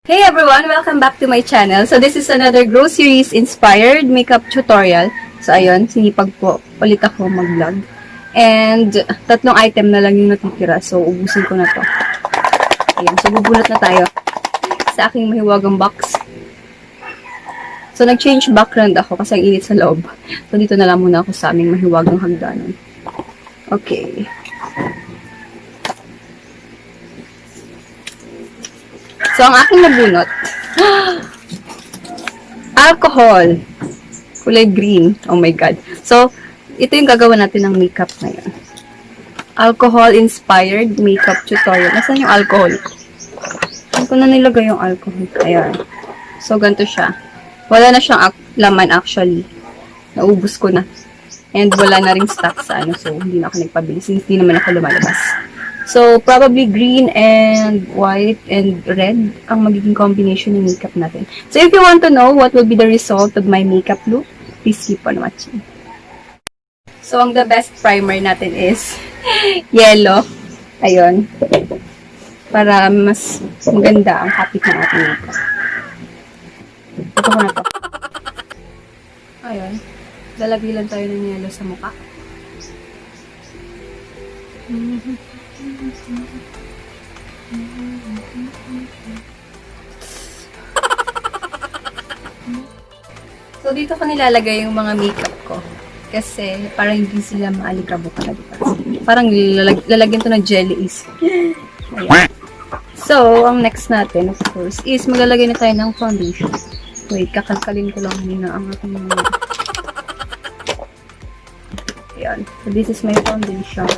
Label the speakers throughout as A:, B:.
A: Hey everyone! Welcome back to my channel. So this is another Groceries inspired makeup tutorial. So ayun, sinipag po ulit ako mag-vlog. And tatlong item na lang yung natitira. So ubusin ko na to. Ayan, so bubunot na tayo sa aking mahiwagang box. So nag-change background ako kasi ang init sa loob. So dito na lang muna ako sa aming mahiwagang hagdanan. Okay. So, ang aking nabunot, alcohol. Kulay green. Oh my God. So, ito yung gagawa natin ng makeup ngayon. Alcohol-inspired makeup tutorial. Nasaan yung alcohol? Saan ko na nilagay yung alcohol? Ayan. So, ganito siya. Wala na siyang laman actually. Naubos ko na. And wala na ring stock sa ano. So, hindi na ako nagpabili. Since hindi naman ako lumalabas. So, probably green and white and red ang magiging combination ng makeup natin. So, if you want to know what will be the result of my makeup look, please keep on watching. So, ang the best primer natin is yellow. Ayun. Para mas maganda ang kapit ng ating makeup. Ito ko na to. Ayun. Lalagay lang tayo ng yellow sa mukha. So, dito ko nilalagay yung mga makeup ko. Kasi, parang hindi sila maalikabok na, diba? Parang lalagyan to ng jellies. Ayan. So, ang next natin, of course, is maglalagay na tayo ng foundation. Wait, kakalkalin ko lang muna ang ating mga... Ayan. So, this is my foundation.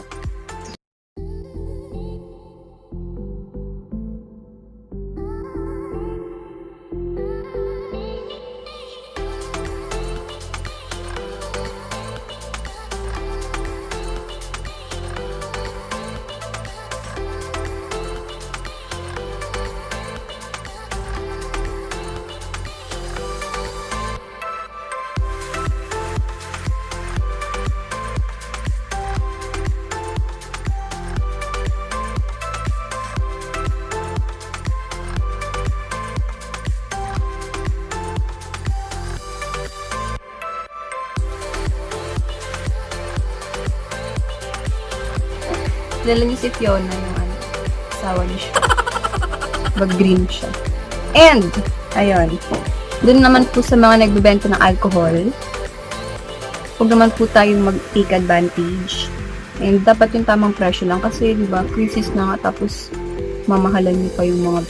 A: Kilala niyo si Fiona, yung ano, asawa niya siya. Mag-green siya. And, ayun. Doon naman po sa mga nagbebenta ng alcohol, huwag naman po tayong mag-take advantage. And dapat yung tamang presyo lang kasi, di ba, crisis na nga tapos mamahalan niyo pa yung mga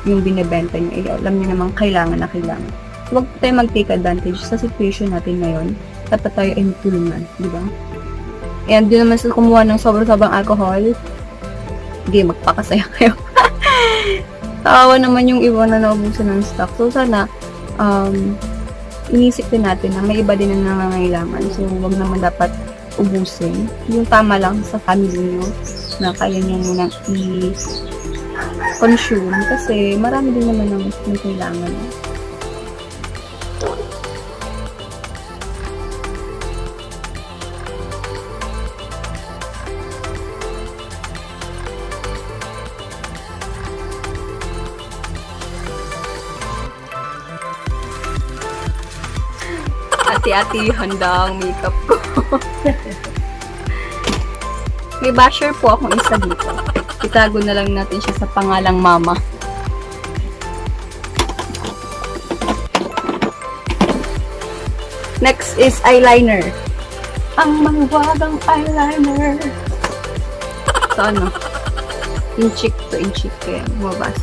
A: yung binebenta niyo. Eh, alam niyo naman, kailangan na kailangan. So, huwag tayong mag-take advantage sa situation natin ngayon. Dapat tayo ay magtulungan, di ba? And doon naman sa kumuha ng sobrang alcohol, hindi, magpakasaya kayo. Tawa naman yung iba na naubusan ng stock. So, sana, inisip din natin na may iba din na nangangailangan. So, wag naman dapat ubusin. Yung tama lang sa family nyo na kaya nyo munang i-consume. Kasi marami din naman ang may kailangan. Ati-ati handa ang makeup ko. May basher po akong isa dito. Itago na lang natin siya sa pangalang Mama. Next is eyeliner. Ang mahiwagang eyeliner. So ano? Inchik to inchik kaya bumabasa.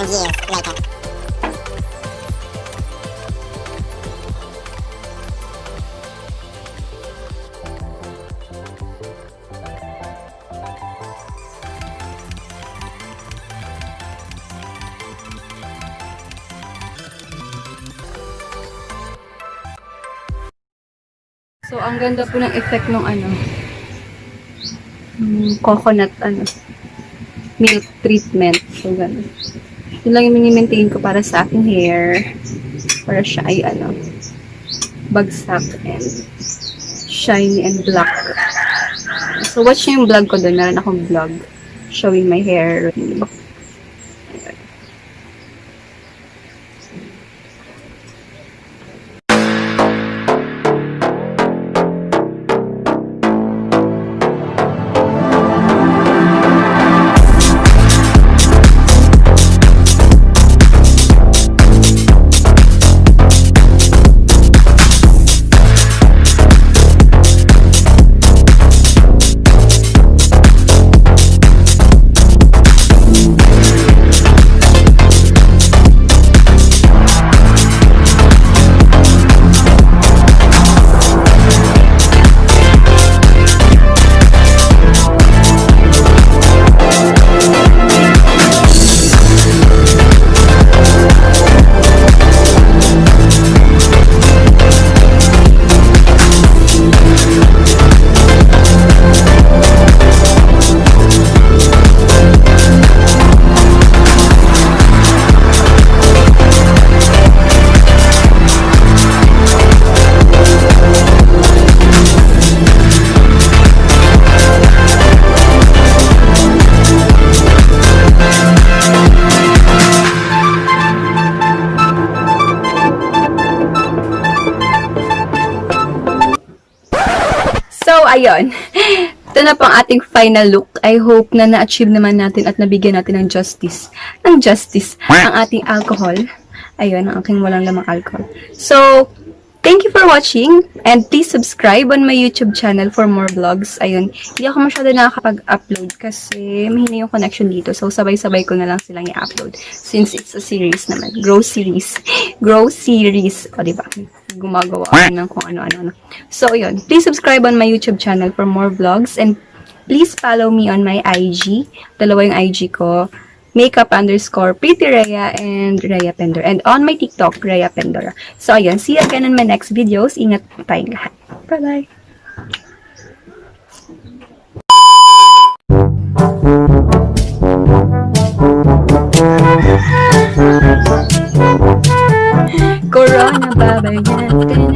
B: Years later.
A: So, ang ganda po ng effect ng ano, coconut milk treatment. So, ganun. Yun lang yung mini-maintain ko para sa aking hair. Para siya ay bagsak and shiny and black. So, watch nyo yung vlog ko doon. Meron akong vlog showing my hair. So, ayun. Ito na po ang ating final look. I hope na na-achieve naman natin at nabigyan natin ng justice. Ang ating alcohol. Ayun, ang aking walang lamang alcohol. So, thank you for watching and please subscribe on my YouTube channel for more vlogs. Ayun, hindi ako masyado nakakapag-upload kasi mahina yung connection dito. So, sabay-sabay ko na lang silang i-upload since it's a series naman. Groceries. Groceries. O, diba? Gumagawa ako ng kung ano-ano. So, yun. Please subscribe on my YouTube channel for more vlogs and please follow me on my IG. Dalawa yung IG ko. Makeup_Pretty Rhea and Rhea Pendor. And on my TikTok, Rhea Pendor. So, ayun. See you again in my next videos. Ingat tayong lahat. Bye-bye! Corona, babayatin.